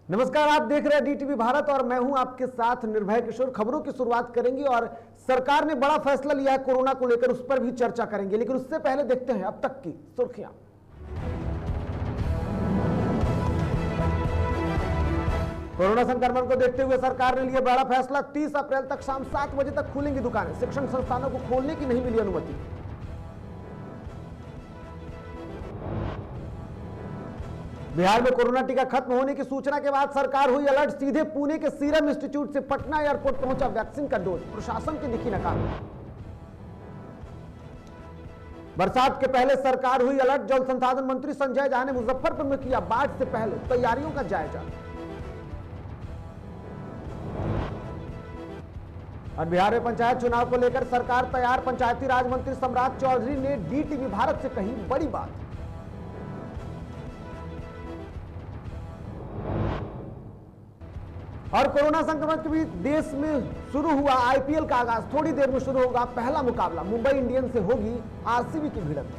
नमस्कार, आप देख रहे हैं डीटीवी भारत और मैं हूं आपके साथ निर्भय किशोर। खबरों की शुरुआत करेंगे और सरकार ने बड़ा फैसला लिया है कोरोना को लेकर, उस पर भी चर्चा करेंगे, लेकिन उससे पहले देखते हैं अब तक की सुर्खियां। कोरोना संक्रमण को देखते हुए सरकार ने लिया बड़ा फैसला। 30 अप्रैल तक शाम 7 बजे तक खुलेंगी दुकानें। शिक्षण संस्थानों को खोलने की नहीं मिली अनुमति। बिहार में कोरोना टीका खत्म होने की सूचना के बाद सरकार हुई अलर्ट। सीधे पुणे के सीरम इंस्टीट्यूट से पटना एयरपोर्ट पहुंचा वैक्सीन का डोज। प्रशासन की दिखी नकारात्मक। बरसात के पहले सरकार हुई अलर्ट। जल संसाधन मंत्री संजय झा ने मुजफ्फरपुर में किया बाढ़ से पहले तैयारियों का जायजा। और बिहार में पंचायत चुनाव को लेकर सरकार तैयार। पंचायती राज मंत्री सम्राट चौधरी ने डीटीवी भारत से कही बड़ी बात। और कोरोना संक्रमण के बीच देश में शुरू हुआ आईपीएल का आगाज। थोड़ी देर में शुरू होगा पहला मुकाबला। मुंबई इंडियंस से होगी आरसीबी की भिड़ंत।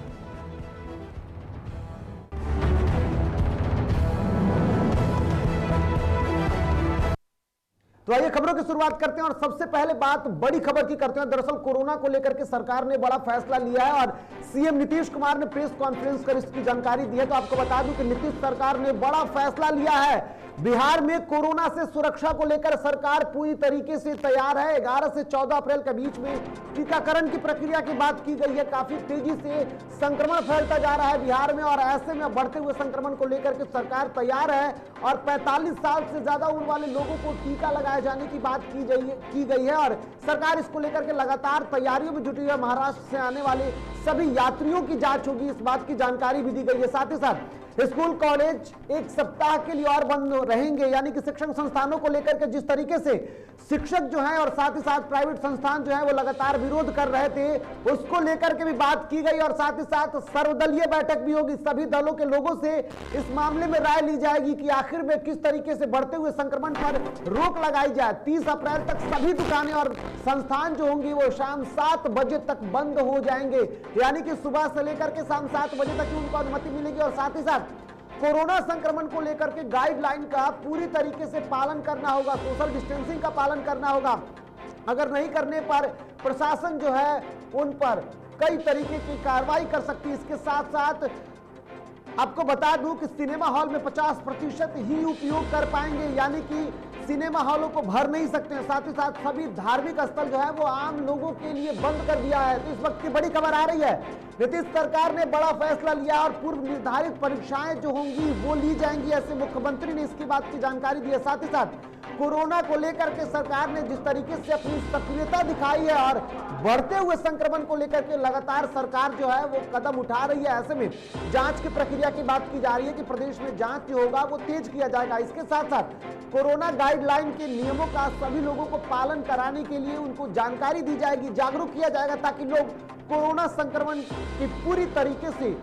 तो आइए खबरों की शुरुआत करते हैं और सबसे पहले बात बड़ी खबर की करते हैं। दरअसल कोरोना को लेकर के सरकार ने बड़ा फैसला लिया है और सीएम नीतीश कुमार ने प्रेस कॉन्फ्रेंस कर इसकी जानकारी दी है। तो आपको बता दूं कि नीतीश सरकार ने बड़ा फैसला लिया है। बिहार में कोरोना से सुरक्षा को लेकर सरकार पूरी तरीके से तैयार है। 11 से 14 अप्रैल के बीच में टीकाकरण की प्रक्रिया की बात की गई है। काफी तेजी से संक्रमण फैलता जा रहा है बिहार में और ऐसे में बढ़ते हुए संक्रमण को लेकर के सरकार तैयार है और 45 साल से ज्यादा उम्र वाले लोगों को टीका लगाए जाने की बात की गई है और सरकार इसको लेकर के लगातार तैयारियों में जुटी है। महाराष्ट्र से आने वाले सभी यात्रियों की जांच होगी, इस बात की जानकारी भी दी गई है। साथ ही साथ स्कूल कॉलेज एक सप्ताह के लिए और बंद रहेंगे, यानी कि शिक्षण संस्थानों को लेकर के जिस तरीके से शिक्षक जो हैं और साथ ही साथ प्राइवेट संस्थान जो है वो लगातार विरोध कर रहे थे, उसको लेकर के भी बात की गई और साथ ही साथ सर्वदलीय बैठक भी होगी। सभी दलों के लोगों से इस मामले में राय ली जाएगी कि आखिर में किस तरीके से बढ़ते हुए संक्रमण पर रोक लगाई जाए। 30 अप्रैल तक सभी दुकानें और संस्थान जो होंगी वो शाम 7 बजे तक बंद हो जाएंगे, यानी कि सुबह से लेकर के शाम 7 बजे तक उनको अनुमति मिलेगी। और साथ ही साथ कोरोना संक्रमण को लेकर के गाइडलाइन का पूरी तरीके से पालन करना होगा, सोशल डिस्टेंसिंग का पालन करना होगा। अगर नहीं करने पर प्रशासन जो है उन पर कई तरीके की कार्रवाई कर सकती है। इसके साथ साथ आपको बता दूं कि सिनेमा हॉल में 50% ही उपयोग कर पाएंगे, यानी कि सिनेमा हॉलों को भर नहीं सकते हैं। साथ ही साथ सभी धार्मिक स्थल जो है वो आम लोगों के लिए बंद कर दिया है। तो इस वक्त की बड़ी खबर आ रही है, नीतीश सरकार ने बड़ा फैसला लिया और पूर्व निर्धारित परीक्षाएं जो होंगी वो ली जाएंगी, ऐसे मुख्यमंत्री ने इसकी बात की जानकारी दी है। साथ ही साथ कोरोना को लेकर के सरकार ने जिस तरीके से अपनी सक्रियता दिखाई है और बढ़ते हुए संक्रमण को लेकर के लगातार सरकार जो है वो कदम उठा रही है, ऐसे में जांच की प्रक्रिया की बात की जा रही है कि प्रदेश में जांच जो होगा वो तेज किया जाएगा। इसके साथ साथ कोरोना गाइडलाइन के नियमों का सभी लोगों को पालन कराने के लिए उनको जानकारी दी जाएगी, जागरूक किया जाएगा, ताकि लोग कोरोना संक्रमण की पूरी तरीके से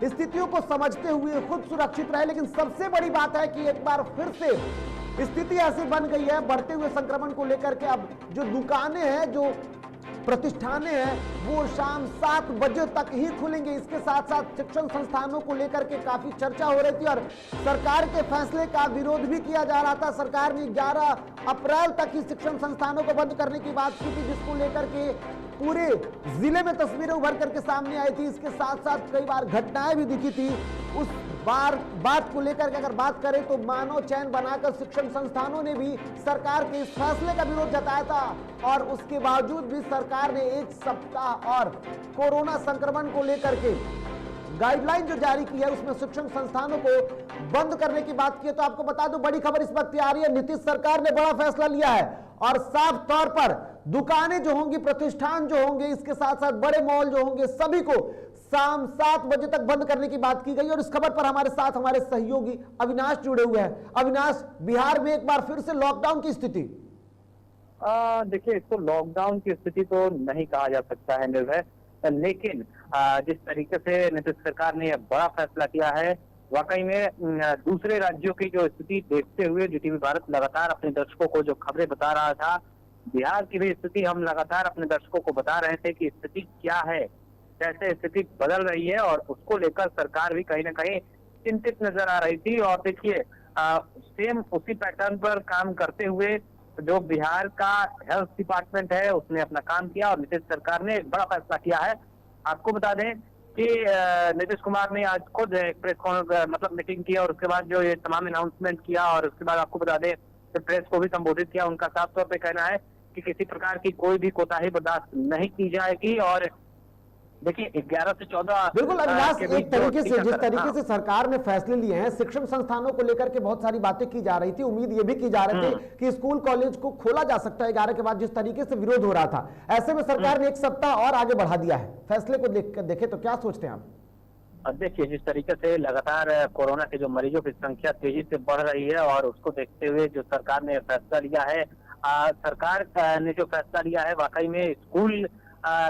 स्थितियों को समझते हुए खुद सुरक्षित रहे। लेकिन सबसे बड़ी बात है कि एक बार फिर से स्थिति ऐसी बन गई है बढ़ते हुए संक्रमण को लेकर के, अब जो दुकानें हैं, जो प्रतिष्ठानें हैं, वो शाम 7 बजे तक ही खुलेंगे। इसके साथ साथ शिक्षण संस्थानों को लेकर के काफी चर्चा हो रही थी और सरकार के फैसले का विरोध भी किया जा रहा था। सरकार ने 11 अप्रैल तक ही शिक्षण संस्थानों को बंद करने की बात की थी, जिसको लेकर के पूरे जिले में तस्वीरें उभर करके सामने आई थी। इसके साथ साथ कई बार घटनाएं भी दिखी थी। उस बात को लेकर के अगर बात करें तो मानव चैन बनाकर शिक्षण संस्थानों ने भी सरकार के इस फैसले का विरोध जताया था और उसके बावजूद भी सरकार ने एक सप्ताह और कोरोना संक्रमण को लेकर के गाइडलाइन जो जारी की है उसमें शिक्षण संस्थानों को बंद करने की बात की है। तो आपको बता दूं बड़ी खबर इस वक्त आ रही है, नीतीश सरकार ने बड़ा फैसला लिया है और साफ तौर पर दुकानें जो होंगी, प्रतिष्ठान जो होंगे, इसके साथ साथ बड़े मॉल जो होंगे, सभी को शाम 7 बजे तक बंद करने की बात की गई। और इस खबर पर हमारे साथ हमारे सहयोगी अविनाश जुड़े हुए हैं। अविनाश, बिहार में एक बार फिर से लॉकडाउन की स्थिति? देखिए, इसको लॉकडाउन की स्थिति तो नहीं कहा जा सकता है निर्भय, लेकिन जिस तरीके से नीतीश सरकार ने यह बड़ा फैसला किया है, वाकई में दूसरे राज्यों की जो स्थिति देखते हुए डीटीवी भारत लगातार अपने दर्शकों को जो खबरें बता रहा था, बिहार की भी स्थिति हम लगातार अपने दर्शकों को बता रहे थे कि स्थिति क्या है, कैसे स्थिति बदल रही है और उसको लेकर सरकार भी कहीं ना कहीं चिंतित नजर आ रही थी। और देखिए, सेम उसी पैटर्न पर काम करते हुए जो बिहार का हेल्थ डिपार्टमेंट है उसने अपना काम किया और नीतीश सरकार ने एक बड़ा फैसला किया है। आपको बता दें कि नीतीश कुमार ने आज खुद एक मतलब मीटिंग की और उसके बाद जो ये तमाम अनाउंसमेंट किया और उसके बाद आपको बता दें कि प्रेस को भी संबोधित किया। उनका साफ तौर पे कहना है कि किसी प्रकार की कोई भी कोताही बर्दाश्त नहीं की जाएगी। और देखिए 11 से 14 बिल्कुल अविनाश, के बीच एक तरीके से जिस तरीके हाँ। से सरकार ने फैसले लिए हैं, शिक्षण संस्थानों को लेकर के बहुत सारी बातें की जा रही थी, उम्मीद ये भी की जा रही थी कि स्कूल कॉलेज को खोला जा सकता है 11 के बाद, जिस तरीके से विरोध हो रहा था। ऐसे में सरकार ने एक सप्ताह और आगे बढ़ा दिया है। फैसले को देखें तो क्या सोचते हैं आप? देखिए जिस तरीके से लगातार कोरोना के जो मरीजों की संख्या तेजी से बढ़ रही है और उसको देखते हुए जो सरकार ने फैसला लिया है, सरकार ने जो फैसला लिया है वाकई में स्कूल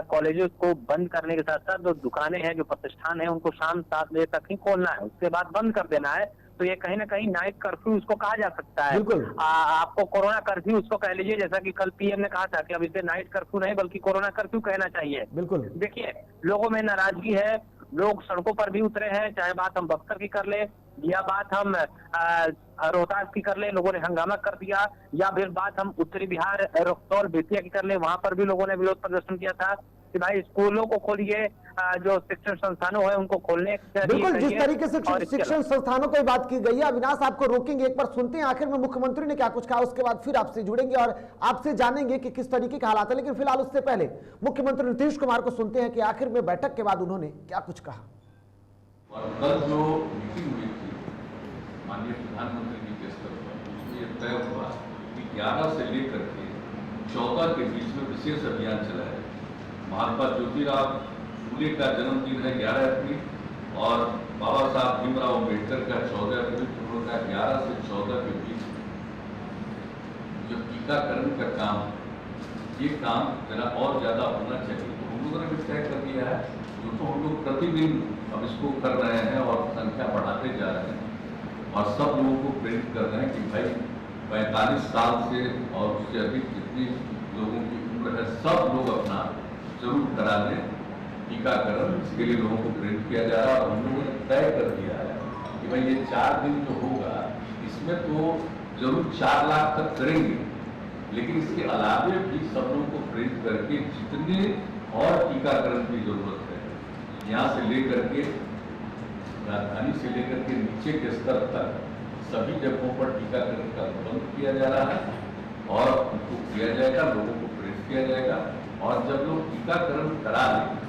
कॉलेजों को बंद करने के साथ साथ जो दुकानें हैं, जो प्रतिष्ठान है, उनको शाम 7 बजे तक ही खोलना है, उसके बाद बंद कर देना है। तो ये कहीं ना कहीं नाइट कर्फ्यू उसको कहा जा सकता है। आपको कोरोना कर्फ्यू उसको कह लीजिए, जैसा कि कल पीएम ने कहा था कि अब इसे नाइट कर्फ्यू नहीं बल्कि कोरोना कर्फ्यू कहना चाहिए। बिल्कुल देखिए लोगों में नाराजगी है, लोग सड़कों पर भी उतरे हैं, चाहे बात हम बक्सर की कर ले या बात हम रोहतास की कर ले, लोगों ने हंगामा कर दिया, या फिर बात हम उत्तरी बिहार रक्सौल बेतिया की कर ले, वहां पर भी लोगों ने विरोध प्रदर्शन किया था कि भाई स्कूलों को खोलिए, जो शिक्षण संस्थानों है उनको खोलने। बिल्कुल जिस तरीके से शिक्षण संस्थानों की बात की गई है, अविनाश आपको रोकेंगे, एक बार सुनते हैं आखिर में मुख्यमंत्री ने क्या कुछ कहा, उसके बाद फिर आपसे जुड़ेंगे और आपसे जानेंगे कि किस तरीके के हालात है। लेकिन फिलहाल उससे पहले मुख्यमंत्री नीतीश कुमार को सुनते हैं कि आखिर में बैठक के बाद उन्होंने क्या कुछ कहा। और कल जो मीटिंग हुई थी माननीय प्रधानमंत्री जी के स्तर पर, उसमें यह तय हुआ कि 11 से लेकर के 14 के बीच में विशेष अभियान चलाया। महात्मा ज्योतिराव फूले का जन्मदिन है 11 अप्रैल और बाबा साहब भीमराव अम्बेडकर का 14 अप्रैल, उनका 11 से 14 के बीच जो टीकाकरण का काम, ये काम जरा और ज्यादा होना चाहिए। तो हम लोगों ने भी तय कर दिया है, जो तो हम लोग प्रतिदिन अब इसको कर रहे हैं और संख्या बढ़ाते जा रहे हैं और सब लोगों को प्रेरित कर रहे हैं कि भाई 45 साल से और उससे अधिक जितनी लोगों की उम्र है सब लोग अपना जरूर करा लें टीकाकरण। इसके लिए लोगों को प्रेरित किया जा रहा है और हम लोगों ने तय कर दिया है कि भाई ये 4 दिन जो होगा इसमें तो जरूर 4 लाख तक करेंगे, लेकिन इसके अलावे भी सब लोगों को प्रेरित करके जितने और टीकाकरण की जरूरत है, यहाँ से लेकर के राजधानी से लेकर के नीचे के स्तर तक सभी जगहों पर टीकाकरण का प्रबंध किया जा रहा है और उनको किया जाएगा, लोगों को प्रेरित किया जाएगा। और जब लोग टीकाकरण करा लें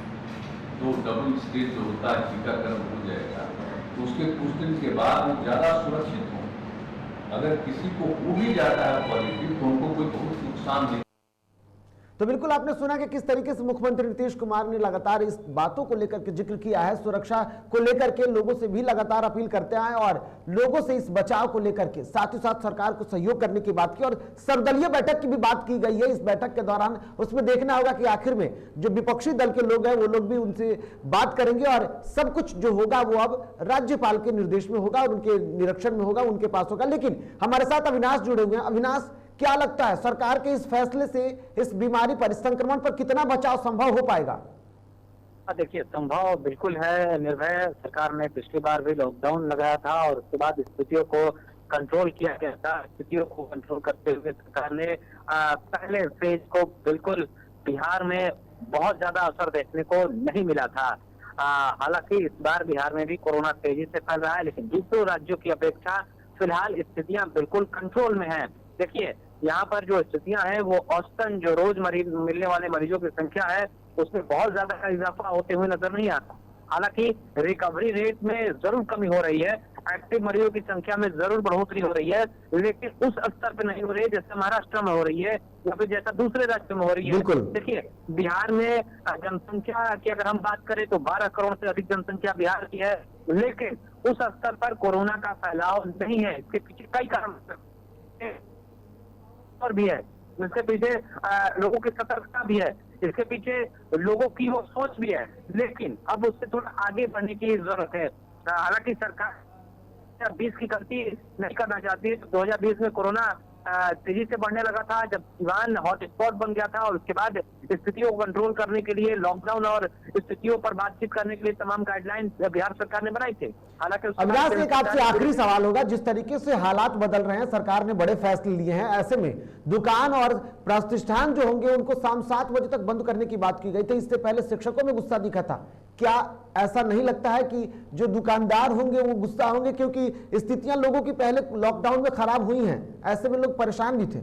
तो डबल स्टेज जो होता है टीकाकरण हो जाएगा, तो उसके कुछ दिन के बाद वो ज्यादा सुरक्षित हों। अगर किसी को हो भी जाता है पॉजिटिव तो उनको कोई बहुत नुकसान नहीं। तो बिल्कुल आपने सुना कि किस तरीके से मुख्यमंत्री नीतीश कुमार ने लगातार इस बातों को लेकर के जिक्र किया है, सुरक्षा को लेकर के लोगों से भी लगातार अपील करते आए और लोगों से इस बचाव को लेकर के साथ ही साथ सरकार को सहयोग करने की बात की और सर्वदलीय बैठक की भी बात की गई है। इस बैठक के दौरान उसमें देखना होगा कि आखिर में जो विपक्षी दल के लोग हैं वो लोग भी उनसे बात करेंगे और सब कुछ जो होगा वो अब राज्यपाल के निर्देश में होगा और उनके निरीक्षण में होगा, उनके पास होगा। लेकिन हमारे साथ अविनाश जुड़े हुए हैं। अविनाश, क्या लगता है सरकार के इस फैसले से इस बीमारी पर, इस संक्रमण पर कितना बचाव संभव हो पाएगा? देखिए संभव बिल्कुल है निर्भय। सरकार ने पिछली बार भी लॉकडाउन लगाया था और उसके बाद स्थितियों को कंट्रोल किया गया था। स्थितियों को कंट्रोल करते हुए सरकार ने पहले फेज को बिल्कुल बिहार में बहुत ज्यादा असर देखने को नहीं मिला था। हालांकि इस बार बिहार में भी कोरोना तेजी से फैल रहा है, लेकिन दूसरों राज्यों की अपेक्षा फिलहाल स्थितियां बिल्कुल कंट्रोल में हैं। देखिए यहाँ पर जो स्थितियां हैं वो औसतन जो रोज मरीज मिलने वाले मरीजों की संख्या है उसमें बहुत ज्यादा इजाफा होते हुए नजर नहीं आता। हालांकि रिकवरी रेट में जरूर कमी हो रही है, एक्टिव मरीजों की संख्या में जरूर बढ़ोतरी हो रही है, लेकिन उस स्तर पे नहीं हो रही है जैसे महाराष्ट्र में हो रही है या फिर जैसा दूसरे राज्यों में हो रही है। देखिए बिहार में जनसंख्या की अगर हम बात करें तो 12 करोड़ से अधिक जनसंख्या बिहार की है, लेकिन उस स्तर पर कोरोना का फैलाव नहीं है। इसके पीछे कई कारण और भी है, इसके पीछे लोगों की सतर्कता भी है, इसके पीछे लोगों की वो सोच भी है, लेकिन अब उससे थोड़ा आगे बढ़ने की जरूरत है। हालांकि सरकार 2020 की गलती नहीं करना चाहती है। 2020 में कोरोना तेजी से बढ़ने लगा था, जब सिवान हॉट स्पॉट बन गया था, और उसके बाद स्थितियों को कंट्रोल करने के लिए लॉकडाउन और स्थितियों पर बातचीत करने के लिए तमाम गाइडलाइन बिहार सरकार ने बनाई थी। हालांकि अविनाश, एक आपसे आखिरी सवाल होगा, जिस तरीके से हालात बदल रहे हैं, सरकार ने बड़े फैसले लिए हैं, ऐसे में दुकान और प्रतिष्ठान जो होंगे उनको शाम 7 बजे तक बंद करने की बात की गई थी। इससे पहले शिक्षकों में गुस्सा दिखा था। क्या ऐसा नहीं लगता है कि जो दुकानदार होंगे वो गुस्सा होंगे, क्योंकि स्थितियां लोगों की पहले लॉकडाउन में खराब हुई हैं, ऐसे में लोग परेशान भी थे?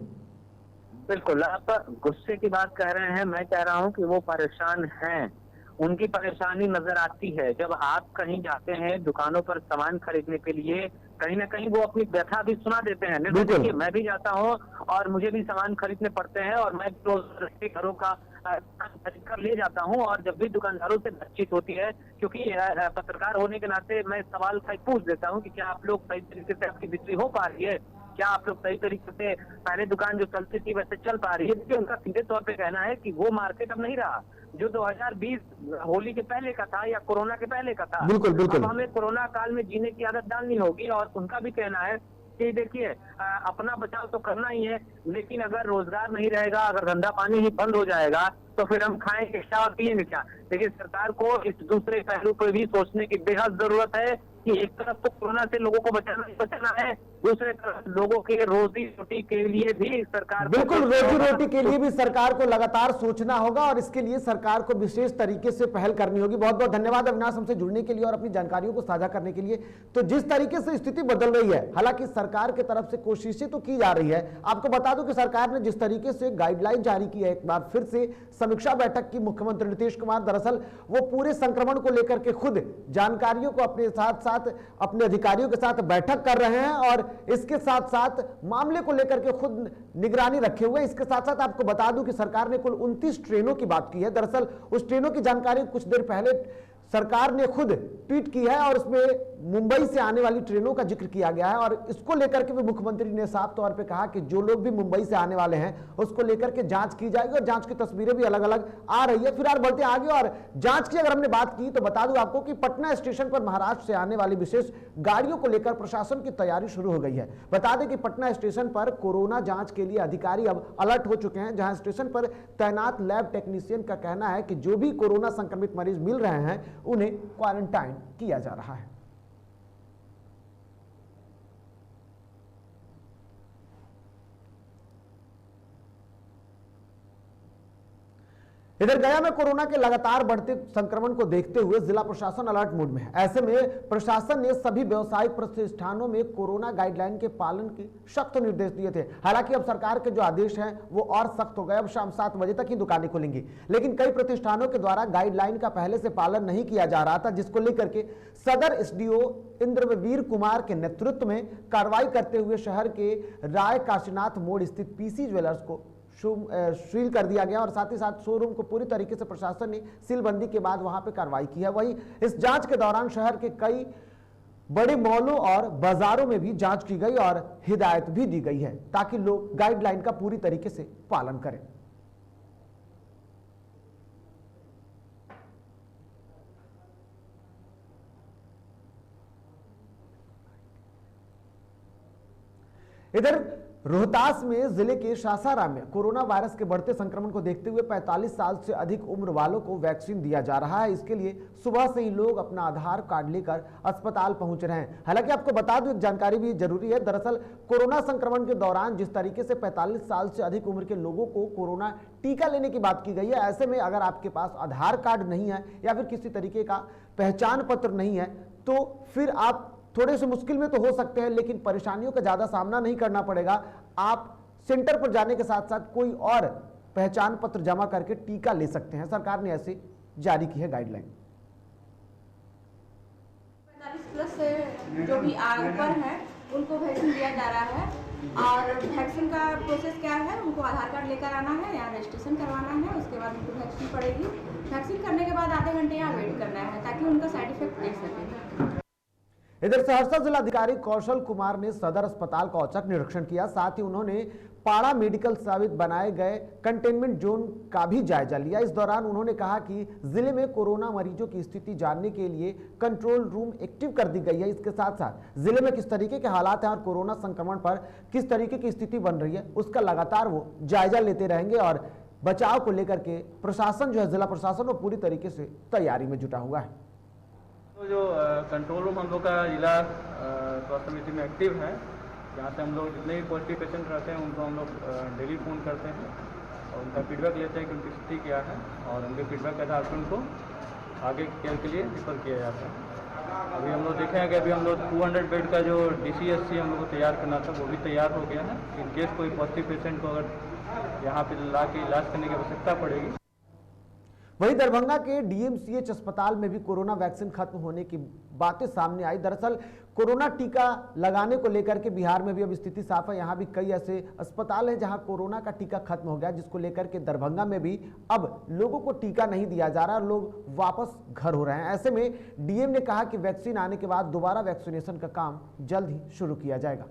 बिल्कुल, आप गुस्से की बात कह रहे हैं, मैं कह रहा हूं कि वो परेशान हैं, उनकी परेशानी नजर आती है। जब आप कहीं जाते हैं दुकानों पर सामान खरीदने के लिए, कहीं ना कहीं वो अपनी व्यथा भी सुना देते हैं। देखिए, मैं भी जाता हूं और मुझे भी सामान खरीदने पड़ते हैं, और मैं रोज घरों का खरीद कर ले जाता हूं, और जब भी दुकानदारों से बातचीत होती है, क्योंकि पत्रकार होने के नाते मैं सवाल पूछ देता हूं कि क्या आप लोग सही तरीके से आपकी बिक्री हो पा रही है, क्या आप लोग सही तरीके से पहले दुकान जो चलती थी वैसे चल पा रही है। देखिए, उनका सीधे तौर पे कहना है कि वो मार्केट अब नहीं रहा जो 2020 होली के पहले का था या कोरोना के पहले का था। बिल्कुल बिल्कुल, अब हमें कोरोना काल में जीने की आदत डालनी होगी। और उनका भी कहना है कि देखिए, अपना बचाव तो करना ही है, लेकिन अगर रोजगार नहीं रहेगा, अगर धंधा पानी ही बंद हो जाएगा, तो फिर हम खाएंगे क्या और पिएंगे क्या। देखिए, सरकार को इस दूसरे पहलू पर भी सोचने की बेहद जरूरत है कि एक तरफ तो कोरोना से लोगों को बचाना है, दूसरे तरफ लोगों के रोजी रोटी के लिए भी सरकार, बिल्कुल रोजी रोटी के लिए भी सरकार को लगातार सोचना होगा, और इसके लिए सरकार को विशेष तरीके से पहल करनी होगी। बहुत बहुत धन्यवाद अविनाश, हमसे जुड़ने के लिए और अपनी जानकारियों को साझा करने के लिए। तो जिस तरीके से स्थिति बदल रही है, हालांकि सरकार की तरफ से कोशिशें तो की जा रही है। आपको बता दूं कि सरकार ने जिस तरीके से गाइडलाइन जारी की है, एक बार फिर से समीक्षा बैठक की मुख्यमंत्री नीतीश कुमार, दरअसल वो पूरे संक्रमण को लेकर के खुद जानकारियों को अपने साथ साथ अपने अधिकारियों के साथ बैठक कर रहे हैं, और इसके साथ साथ मामले को लेकर के खुद निगरानी रखे हुए। इसके साथ साथ आपको बता दूं कि सरकार ने कुल 29 ट्रेनों की बात की है। दरअसल उस ट्रेनों की जानकारी कुछ देर पहले सरकार ने खुद ट्वीट की है, और उसमें मुंबई से आने वाली ट्रेनों का जिक्र किया गया है, और इसको लेकर के भी मुख्यमंत्री ने साफ तौर पे कहा कि जो लोग भी मुंबई से आने वाले हैं उसको लेकर के जांच की जाएगी, और जांच की तस्वीरें भी अलग अलग आ रही है। फिलहाल बढ़ते आगे, और जांच की अगर हमने बात की तो बता दूं आपको कि पटना स्टेशन पर महाराष्ट्र से आने वाली विशेष गाड़ियों को लेकर प्रशासन की तैयारी शुरू हो गई है। बता दें कि पटना स्टेशन पर कोरोना जांच के लिए अधिकारी अब अलर्ट हो चुके हैं, जहां स्टेशन पर तैनात लैब टेक्नीशियन का कहना है कि जो भी कोरोना संक्रमित मरीज मिल रहे हैं उन्हें क्वारंटाइन किया जा रहा है। इधर गया में कोरोना के लगातार बढ़ते संक्रमण को देखते हुए जिला प्रशासन अलर्ट मोड में है। ऐसे में प्रशासन ने सभी व्यावसायिक प्रतिष्ठानों में कोरोना गाइडलाइन के पालन के सख्त निर्देश दिए थे। हालांकि अब सरकार के जो आदेश हैं वो और सख्त हो गए, अब शाम 7 बजे तक ही दुकानें खुलेंगी। लेकिन कई प्रतिष्ठानों के द्वारा गाइडलाइन का पहले से पालन नहीं किया जा रहा था, जिसको लेकर के सदर एसडीओ इंद्रवीर कुमार के नेतृत्व में कार्रवाई करते हुए शहर के राय काशीनाथ मोड़ स्थित पीसी ज्वेलर्स को सील कर दिया गया, और साथ ही साथ शोरूम को पूरी तरीके से प्रशासन ने सीलबंदी के बाद वहां पे कार्रवाई की है। वहीं इस जांच के दौरान शहर के कई बड़े मॉलों और बाजारों में भी जांच की गई और हिदायत भी दी गई है ताकि लोग गाइडलाइन का पूरी तरीके से पालन करें। इधर रोहतास में जिले के सासाराम में कोरोना वायरस के बढ़ते संक्रमण को देखते हुए 45 साल से अधिक उम्र वालों को वैक्सीन दिया जा रहा है। इसके लिए सुबह से ही लोग अपना आधार कार्ड लेकर अस्पताल पहुंच रहे हैं। हालांकि आपको बता दूं, एक जानकारी भी जरूरी है। दरअसल कोरोना संक्रमण के दौरान जिस तरीके से 45 साल से अधिक उम्र के लोगों को कोरोना टीका लेने की बात की गई है, ऐसे में अगर आपके पास आधार कार्ड नहीं है या फिर किसी तरीके का पहचान पत्र नहीं है तो फिर आप थोड़े से मुश्किल में तो हो सकते हैं, लेकिन परेशानियों का ज्यादा सामना नहीं करना पड़ेगा। आप सेंटर पर जाने के साथ साथ कोई और पहचान पत्र जमा करके टीका ले सकते हैं। सरकार ने ऐसे जारी की है गाइडलाइन। 45 प्लस से जो भी ऊपर है उनको वैक्सीन दिया जा रहा है, और वैक्सीन का प्रोसेस क्या है, उनको आधार कार्ड लेकर आना है, यहाँ रजिस्ट्रेशन करवाना है, उसके बाद उनको वैक्सीन पड़ेगी। वैक्सीन करने के बाद आधे घंटे यहाँ वेट करना है ताकि उनका साइड इफेक्ट देख सकें। इधर सहरसा जिलाधिकारी कौशल कुमार ने सदर अस्पताल का औचक निरीक्षण किया। साथ ही उन्होंने पाड़ा मेडिकल साबित बनाए गए कंटेनमेंट जोन का भी जायजा लिया। इस दौरान उन्होंने कहा कि जिले में कोरोना मरीजों की स्थिति जानने के लिए कंट्रोल रूम एक्टिव कर दी गई है। इसके साथ साथ जिले में किस तरीके के हालात हैं और कोरोना संक्रमण पर किस तरीके की स्थिति बन रही है उसका लगातार वो जायजा लेते रहेंगे और बचाव को लेकर के प्रशासन जो है, जिला प्रशासन वो पूरी तरीके से तैयारी में जुटा हुआ है। तो जो कंट्रोल रूम हम लोग का जिला स्वास्थ्य समिति में एक्टिव है, जहाँ से हम लोग जितने भी पॉजिटिव पेशेंट रहते हैं उनको हम लोग डेली फ़ोन करते हैं और उनका फीडबैक लेते हैं कि उनकी स्थिति क्या है और उनके फीडबैक के आधार पर उनको आगे केयर के लिए रिफर किया जाता है। अभी हम लोग देखे हैं कि अभी हम लोग 200 बेड का जो DCSC हम लोग को तैयार करना था वो भी तैयार हो गया है। इन केस कोई पॉजिटिव पेशेंट को अगर यहाँ पे ला के इलाज करने की आवश्यकता पड़ेगी। वहीं दरभंगा के DMCH अस्पताल में भी कोरोना वैक्सीन खत्म होने की बातें सामने आई। दरअसल कोरोना टीका लगाने को लेकर के बिहार में भी अब स्थिति साफ है। यहाँ भी कई ऐसे अस्पताल हैं जहां कोरोना का टीका खत्म हो गया, जिसको लेकर के दरभंगा में भी अब लोगों को टीका नहीं दिया जा रहा और लोग वापस घर हो रहे हैं। ऐसे में DM ने कहा कि वैक्सीन आने के बाद दोबारा वैक्सीनेशन का काम जल्द ही शुरू किया जाएगा।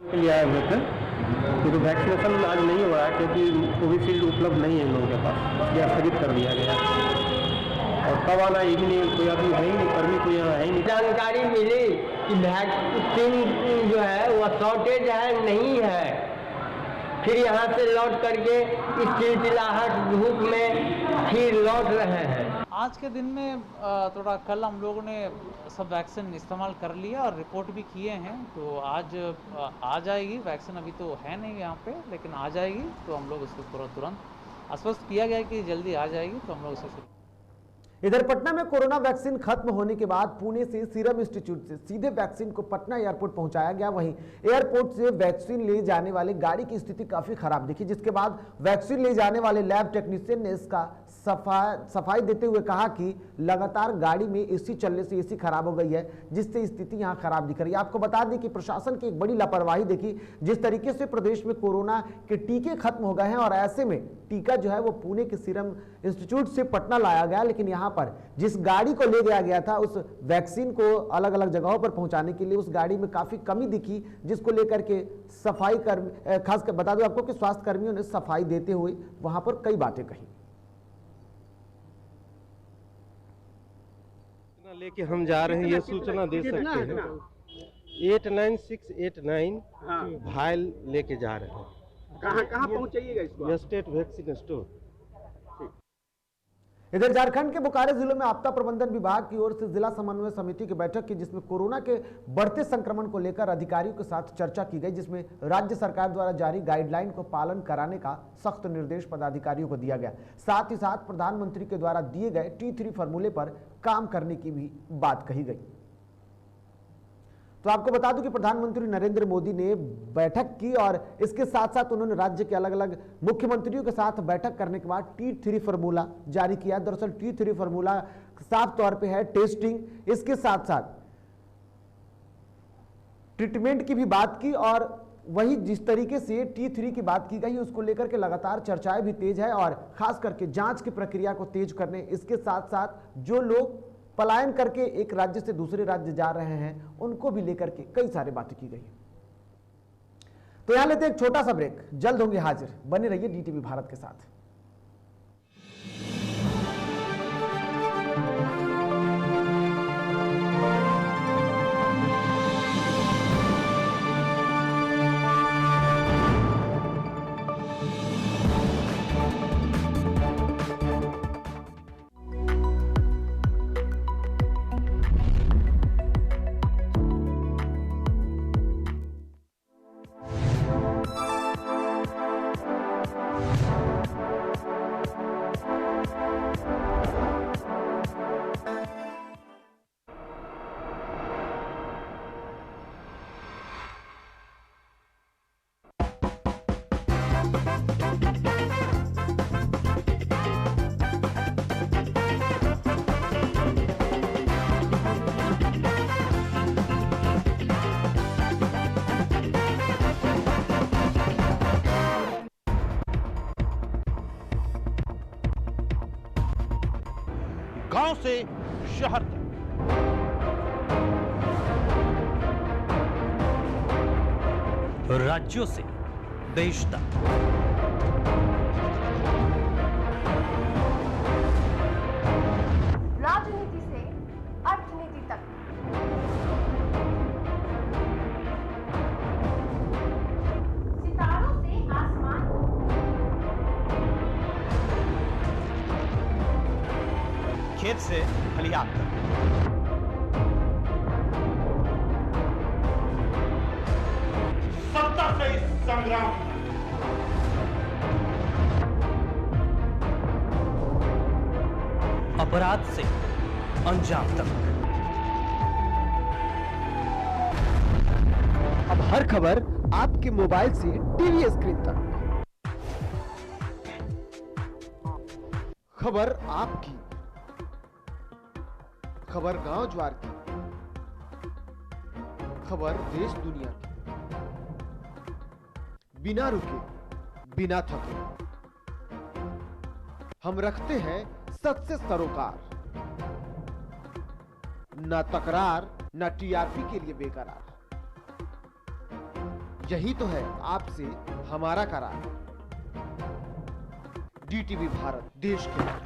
लिए आए हुए थे क्योंकि वैक्सीनेशन आज नहीं हो रहा है क्योंकि कोविशील्ड उपलब्ध नहीं है इन लोगों के पास, यह स्थगित कर दिया गया और कब आना ये भी नहीं, कोई अभी है ही नहीं, कर्मी कोई यहाँ है ही नहीं। जानकारी मिली कि वैक्सीन जो है वो शॉर्टेज है, नहीं है, फिर यहाँ से लौट करके इस चिलचिलाहट धूप में फिर लौट रहे हैं। आज के दिन में थोड़ा कल हम लोगों ने सब वैक्सीन इस्तेमाल कर लिया और रिपोर्ट भी किए हैं, तो आज आ जाएगी वैक्सीन। अभी तो है नहीं यहाँ पे, लेकिन आ जाएगी तो हम लोग उसको तुरंत आश्वस्त किया गया कि जल्दी आ जाएगी, तो हम लोग उसे। इधर पटना में कोरोना वैक्सीन खत्म होने के बाद पुणे से सीरम इंस्टीट्यूट से सीधे वैक्सीन को पटना एयरपोर्ट पहुंचाया गया। वहीं एयरपोर्ट से वैक्सीन ले जाने वाली गाड़ी की स्थिति काफी खराब दिखी, जिसके बाद वैक्सीन ले जाने वाले लैब टेक्नीशियन ने इसका सफाई देते हुए कहा कि लगातार गाड़ी में एसी चलने से एसी खराब हो गई है, जिससे स्थिति यहां खराब दिख रही है। आपको बता दें कि प्रशासन की एक बड़ी लापरवाही देखी, जिस तरीके से प्रदेश में कोरोना के टीके खत्म हो गए हैं और ऐसे में टीका जो है वो पुणे के सीरम इंस्टीट्यूट से पटना लाया गया, लेकिन यहाँ पर जिस गाड़ी को ले जाया गया था उस वैक्सीन को अलग अलग जगहों पर पहुंचाने के लिए उस गाड़ी में काफी कमी दिखी, जिसको लेकर के सफाई कर्मी, खासकर बता दूं आपको कि स्वास्थ्य कर्मियों ने सफाई देते हुए वहां पर कई बातें कही। लेके हम जा रहे हैं, ये सूचना दे सकते हैं। 89689 भाईल लेके जा रहे हैं। कहाँ पहुंचाइएगा इसको? State vaccine store. इधर झारखंड के बोकारो जिले में आपदा प्रबंधन विभाग की ओर से जिला समन्वय समिति की बैठक की, जिसमें कोरोना के बढ़ते संक्रमण को लेकर अधिकारियों के साथ चर्चा की गई, जिसमें राज्य सरकार द्वारा जारी गाइडलाइन को पालन कराने का सख्त निर्देश पदाधिकारियों को दिया गया। साथ ही साथ प्रधानमंत्री के द्वारा दिए गए T3 फॉर्मूले पर काम करने की भी बात कही गई। तो आपको बता दूं कि प्रधानमंत्री नरेंद्र मोदी ने बैठक की और इसके साथ साथ उन्होंने राज्य के अलग अलग मुख्यमंत्रियों के साथ बैठक करने के बाद T3 फॉर्मूला जारी किया। दरअसल T3 फॉर्मूला साफ तौर पे है टेस्टिंग, इसके साथ साथ ट्रीटमेंट की भी बात की और वही जिस तरीके से T3 की बात की गई उसको लेकर के लगातार चर्चाएं भी तेज है और खास करके जांच की प्रक्रिया को तेज करने, इसके साथ साथ जो लोग पलायन करके एक राज्य से दूसरे राज्य जा रहे हैं उनको भी लेकर के कई सारी बातें की गई। तो यहां लेते हैं एक छोटा सा ब्रेक, जल्द होंगे हाजिर, बने रहिए DTV भारत के साथ। गांव से शहर तक। राज्यों से देश तक, राजनीति से अर्थनीति तक, सितारों से आसमान, खेत से खलिहान तक। सत्ता से संग्राम तक। अपराध से अंजाम तक। अब हर खबर आपके मोबाइल से टीवी स्क्रीन तक। खबर आपकी, खबर गांव ज्वार की, खबर देश दुनिया की, बिना रुके, बिना थके। हम रखते हैं सच से सरोकार, न तकरार, न टीआरपी के लिए बेकरार। यही तो है आपसे हमारा करार। डीटीवी भारत, देश के लिए।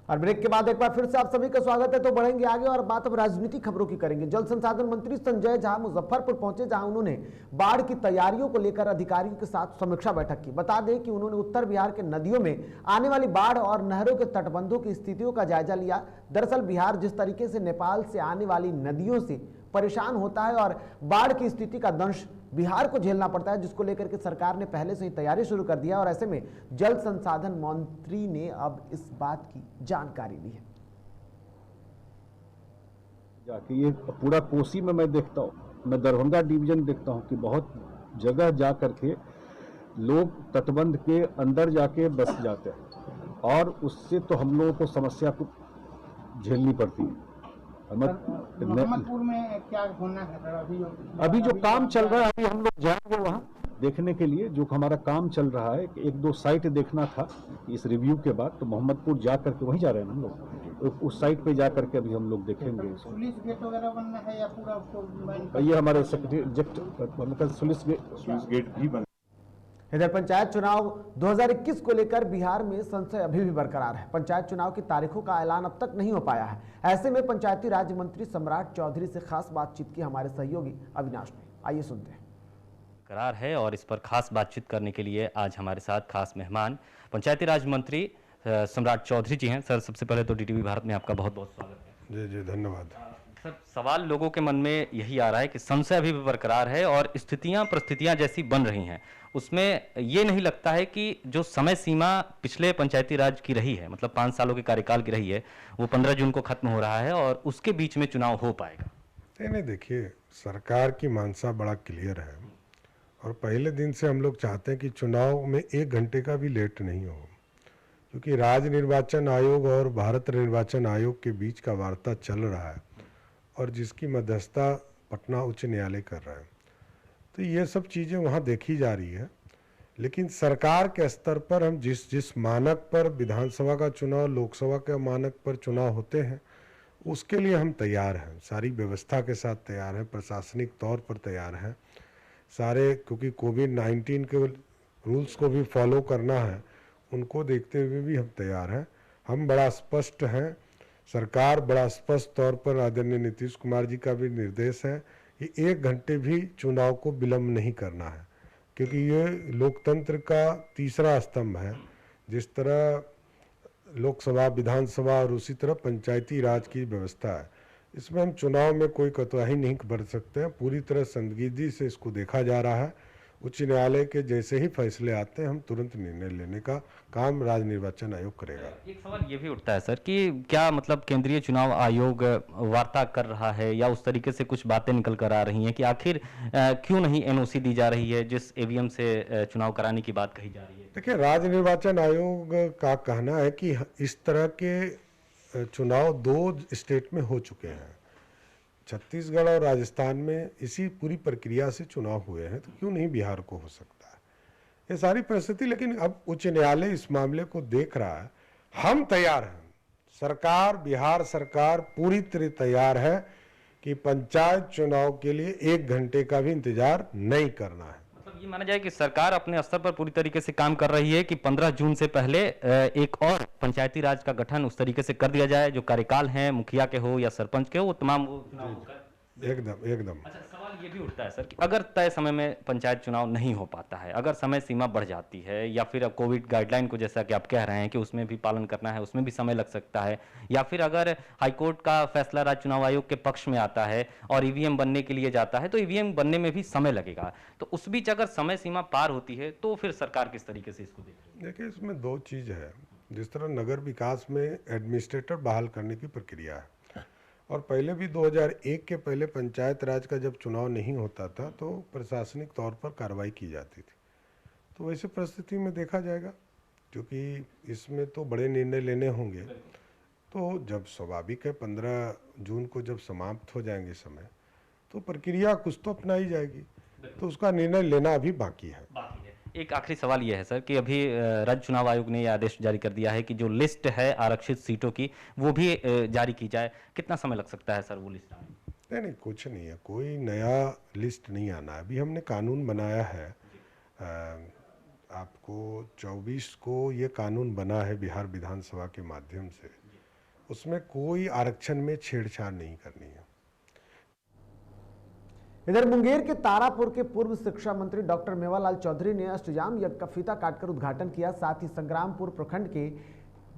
और ब्रेक के बाद एक बार फिर से आप सभी का स्वागत है। तो बढ़ेंगे आगे और बात अब राजनीतिक खबरों की करेंगे। जल संसाधन मंत्री संजय झा मुजफ्फरपुर पहुंचे, जहां उन्होंने बाढ़ की तैयारियों को लेकर अधिकारियों के साथ समीक्षा बैठक की। बता दें कि उन्होंने उत्तर बिहार के नदियों में आने वाली बाढ़ और नहरों के तटबंधों की स्थितियों का जायजा लिया। दरअसल बिहार जिस तरीके से नेपाल से आने वाली नदियों से परेशान होता है और बाढ़ की स्थिति का दंश बिहार को झेलना पड़ता है, जिसको लेकर के सरकार ने पहले से ही तैयारी शुरू कर दिया। और ऐसे में जल संसाधन मंत्री ने अब इस बात की जानकारी ली है। जाके ये पूरा कोसी में मैं देखता हूँ, मैं दरभंगा डिवीजन देखता हूँ कि बहुत जगह जा करके लोग तटबंध के अंदर जाके बस जाते हैं और उससे तो हम लोगों को समस्या को झेलनी पड़ती है। मोहम्मदपुर में क्या होना है अभी जो काम चल रहा है, अभी हम लोग जाएंगे वहाँ देखने के लिए। जो हमारा काम चल रहा है, एक दो साइट देखना था इस रिव्यू के बाद, तो मोहम्मदपुर जा करके वहीं जा रहे हैं हम लोग। उस साइट पे जा करके अभी हम लोग देखेंगे। पुलिस गेट वगैरह बनना है या पूरा उसको ये हमारे सेक्रेटरी पुलिस गेट भी बना। इधर पंचायत चुनाव 2021 को लेकर बिहार में संशय अभी भी बरकरार है। पंचायत चुनाव की तारीखों का ऐलान अब तक नहीं हो पाया है। ऐसे में पंचायती राज मंत्री सम्राट चौधरी से खास बातचीत की हमारे सहयोगी अविनाश ने। आइए सुनते हैं। करार है और इस पर खास बातचीत करने के लिए आज हमारे साथ खास मेहमान पंचायती राज मंत्री सम्राट चौधरी जी हैं। सर, सबसे पहले तो डीटीवी भारत में आपका बहुत बहुत स्वागत है। जी जी, धन्यवाद। सर, सवाल लोगों के मन में यही आ रहा है कि संशय अभी भी बरकरार है और स्थितियां परिस्थितियां जैसी बन रही हैं, उसमें ये नहीं लगता है कि जो समय सीमा पिछले पंचायती राज की रही है, मतलब 5 सालों के कार्यकाल की रही है, वो 15 जून को खत्म हो रहा है और उसके बीच में चुनाव हो पाएगा? नहीं, देखिए, सरकार की मानसा बड़ा क्लियर है और पहले दिन से हम लोग चाहते हैं कि चुनाव में 1 घंटे का भी लेट नहीं हो, क्योंकि राज्य निर्वाचन आयोग और भारत निर्वाचन आयोग के बीच का वार्ता चल रहा है और जिसकी मध्यस्थता पटना उच्च न्यायालय कर रहा है। तो ये सब चीज़ें वहाँ देखी जा रही है, लेकिन सरकार के स्तर पर हम जिस मानक पर विधानसभा का चुनाव, लोकसभा के मानक पर चुनाव होते हैं, उसके लिए हम तैयार हैं, सारी व्यवस्था के साथ तैयार हैं, प्रशासनिक तौर पर तैयार हैं सारे, क्योंकि कोविड-19 के रूल्स को भी फॉलो करना है, उनको देखते हुए भी हम तैयार हैं। हम बड़ा स्पष्ट हैं, सरकार बड़ा स्पष्ट तौर पर आदरणीय नीतीश कुमार जी का भी निर्देश है कि 1 घंटे भी चुनाव को विलम्ब नहीं करना है, क्योंकि ये लोकतंत्र का तीसरा स्तंभ है। जिस तरह लोकसभा, विधानसभा और उसी तरह पंचायती राज की व्यवस्था है, इसमें हम चुनाव में कोई कोताही नहीं बरत सकते हैं। पूरी तरह संजीदगी से इसको देखा जा रहा है। उच्च न्यायालय के जैसे ही फैसले आते हैं हम तुरंत निर्णय लेने का काम राज्य निर्वाचन आयोग करेगा। एक सवाल ये भी उठता है सर कि क्या मतलब केंद्रीय चुनाव आयोग वार्ता कर रहा है या उस तरीके से कुछ बातें निकल कर आ रही हैं कि आखिर क्यों नहीं एनओसी दी जा रही है जिस ईवीएम से चुनाव कराने की बात कही जा रही है? देखिए, राज्य निर्वाचन आयोग का कहना है कि इस तरह के चुनाव 2 स्टेट में हो चुके हैं, छत्तीसगढ़ और राजस्थान में इसी पूरी प्रक्रिया से चुनाव हुए हैं, तो क्यों नहीं बिहार को हो सकता है? ये सारी परिस्थिति, लेकिन अब उच्च न्यायालय इस मामले को देख रहा है। हम तैयार हैं, सरकार, बिहार सरकार पूरी तरह तैयार है कि पंचायत चुनाव के लिए 1 घंटे का भी इंतजार नहीं करना है। मतलब ये माना जाए कि सरकार अपने स्तर पर पूरी तरीके से काम कर रही है कि 15 जून से पहले एक और पंचायती राज का गठन उस तरीके से कर दिया जाए, जो कार्यकाल है मुखिया के हो या सरपंच के हो, वो तमाम एकदम। अच्छा, सवाल ये भी उठता है सर कि अगर तय समय में पंचायत चुनाव नहीं हो पाता है, अगर समय सीमा बढ़ जाती है, या फिर अब कोविड गाइडलाइन को जैसा कि आप कह रहे हैं कि उसमें भी पालन करना है, उसमें भी समय लग सकता है, या फिर अगर हाईकोर्ट का फैसला राज्य चुनाव आयोग के पक्ष में आता है और ईवीएम बनने के लिए जाता है, तो ईवीएम बनने में भी समय लगेगा। तो उस बीच अगर समय सीमा पार होती है तो फिर सरकार किस तरीके से इसको देख रही है? देखिए, इसमें 2 चीज़ है। जिस तरह नगर विकास में एडमिनिस्ट्रेटर बहाल करने की प्रक्रिया है, और पहले भी 2001 के पहले पंचायत राज का जब चुनाव नहीं होता था तो प्रशासनिक तौर पर कार्रवाई की जाती थी। तो वैसे परिस्थिति में देखा जाएगा, क्योंकि इसमें तो बड़े निर्णय लेने होंगे। तो जब स्वाभाविक है 15 जून को जब समाप्त हो जाएंगे समय, तो प्रक्रिया कुछ तो अपनाई जाएगी, तो उसका निर्णय लेना अभी बाकी है। एक आखिरी सवाल यह है सर कि अभी राज्य चुनाव आयोग ने यह आदेश जारी कर दिया है कि जो लिस्ट है आरक्षित सीटों की वो भी जारी की जाए। कितना समय लग सकता है सर वो लिस्ट आने? नहीं, कुछ नहीं है, कोई नया लिस्ट नहीं आना है। अभी हमने कानून बनाया है, आपको 24 को ये कानून बना है बिहार विधानसभा के माध्यम से, उसमें कोई आरक्षण में छेड़छाड़ नहीं करनी है। इधर मुंगेर के तारापुर के पूर्व शिक्षा मंत्री डॉक्टर मेवालाल चौधरी ने अष्टजाम यज्ञ का फीता काटकर उद्घाटन किया। साथ ही संग्रामपुर प्रखंड के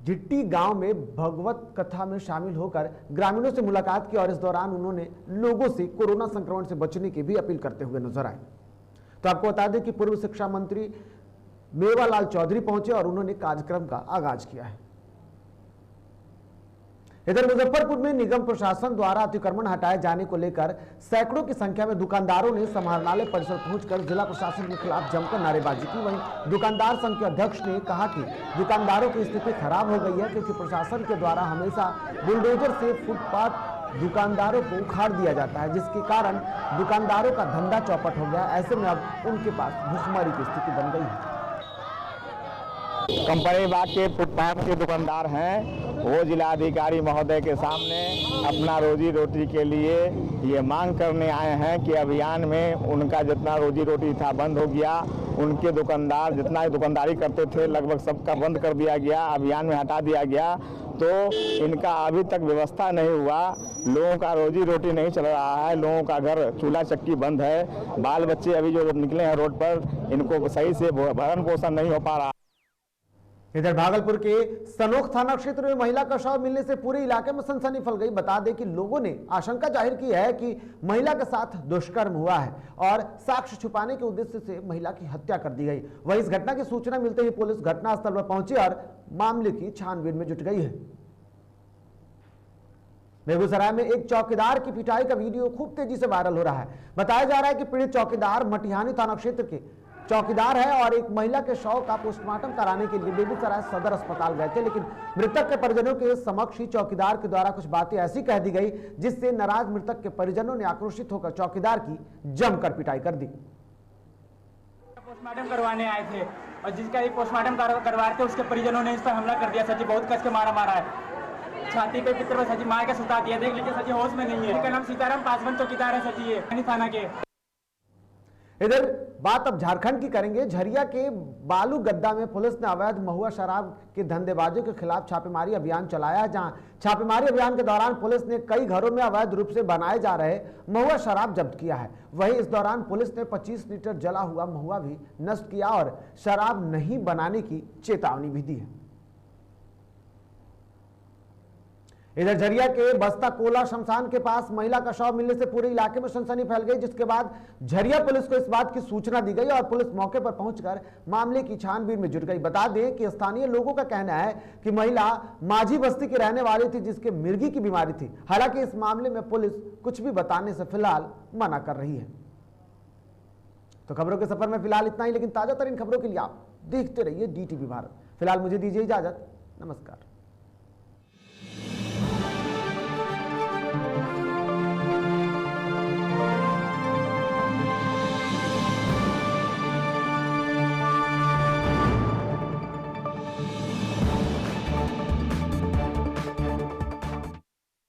जिट्टी गांव में भगवत कथा में शामिल होकर ग्रामीणों से मुलाकात की और इस दौरान उन्होंने लोगों से कोरोना संक्रमण से बचने की भी अपील करते हुए नजर आए। तो आपको बता दें कि पूर्व शिक्षा मंत्री मेवालाल चौधरी पहुंचे और उन्होंने कार्यक्रम का आगाज किया है। इधर मुजफ्फरपुर में निगम प्रशासन द्वारा अतिक्रमण हटाए जाने को लेकर सैकड़ों की संख्या में दुकानदारों ने समाहरणालय परिसर पहुंचकर जिला प्रशासन के खिलाफ जमकर नारेबाजी की। वहीं दुकानदार संघ के अध्यक्ष ने कहा कि दुकानदारों की स्थिति खराब हो गई है, क्योंकि प्रशासन के द्वारा हमेशा बुलडोजर से फुटपाथ दुकानदारों को उखाड़ दिया जाता है, जिसके कारण दुकानदारों का धंधा चौपट हो गया। ऐसे में अब उनके पास भुखमरी की स्थिति बन गई है। कंपनी बाग के फुटपाथ के दुकानदार हैं, वो जिलाधिकारी महोदय के सामने अपना रोजी रोटी के लिए ये मांग करने आए हैं कि अभियान में उनका जितना रोजी रोटी था बंद हो गया। उनके दुकानदार जितना दुकानदारी करते थे लगभग सबका बंद कर दिया गया, अभियान में हटा दिया गया। तो इनका अभी तक व्यवस्था नहीं हुआ, लोगों का रोजी रोटी नहीं चल रहा है, लोगों का घर चूल्हा चक्की बंद है, बाल बच्चे अभी जो निकले हैं रोड पर, इनको सही से भरण पोषण नहीं हो पा रहा। इधर भागलपुर के सनोख थाना क्षेत्र में महिला का शव मिलने से पूरे इलाके में सनसनी फैल गई। बता दें कि लोगों ने आशंका जाहिर की है कि महिला के साथ दुष्कर्म हुआ है और साक्ष्य छुपाने के उद्देश्य से महिला की हत्या कर दी गई। वहीं इस घटना की सूचना मिलते ही पुलिस घटनास्थल पर पहुंची और मामले की छानबीन में जुट गई है। बेगूसराय में एक चौकीदार की पिटाई का वीडियो खूब तेजी से वायरल हो रहा है। बताया जा रहा है कि पीड़ित चौकीदार मटिहानी थाना क्षेत्र के चौकीदार है और एक महिला के शव का पोस्टमार्टम कराने के लिए बेगूसराय सदर अस्पताल गए थे, लेकिन मृतक के परिजनों के समक्ष ही चौकीदार के द्वारा कुछ बातें ऐसी कह दी गई जिससे नाराज मृतक के परिजनों ने आक्रोशित होकर चौकीदार की जमकर पिटाई कर दी। पोस्टमार्टम करवाने आए थे और जिसका एक पोस्टमार्टम करवा रहे थे उसके परिजनों ने इस पर हमला कर दिया। सची बहुत कस के मारा है, छाती पे पितर में सची मार के सुता दिया। देख लीजिए सची होश में नहीं है। इसका नाम सीताराम पासवान चौकीदार है सची है थाना के। इधर बात अब झारखंड की करेंगे। झरिया के बालू गड्ढा में पुलिस ने अवैध महुआ शराब के धंधेबाजों के खिलाफ छापेमारी अभियान चलाया है, जहां छापेमारी अभियान के दौरान पुलिस ने कई घरों में अवैध रूप से बनाए जा रहे महुआ शराब जब्त किया है। वहीं इस दौरान पुलिस ने 25 लीटर जला हुआ महुआ भी नष्ट किया और शराब नहीं बनाने की चेतावनी भी दी है। इधर झरिया के बस्ता कोला शमशान के पास महिला का शव मिलने से पूरे इलाके में सनसनी फैल गई, जिसके बाद झरिया पुलिस को इस बात की सूचना दी गई और पुलिस मौके पर पहुंचकर मामले की छानबीन में जुट गई। बता दें कि स्थानीय लोगों का कहना है कि महिला माझी बस्ती की रहने वाली थी, जिसके मिर्गी की बीमारी थी। हालांकि इस मामले में पुलिस कुछ भी बताने से फिलहाल मना कर रही है। तो खबरों के सफर में फिलहाल इतना ही, लेकिन ताजा तरीन खबरों के लिए आप देखते रहिए DTV भारत। फिलहाल मुझे दीजिए इजाजत, नमस्कार।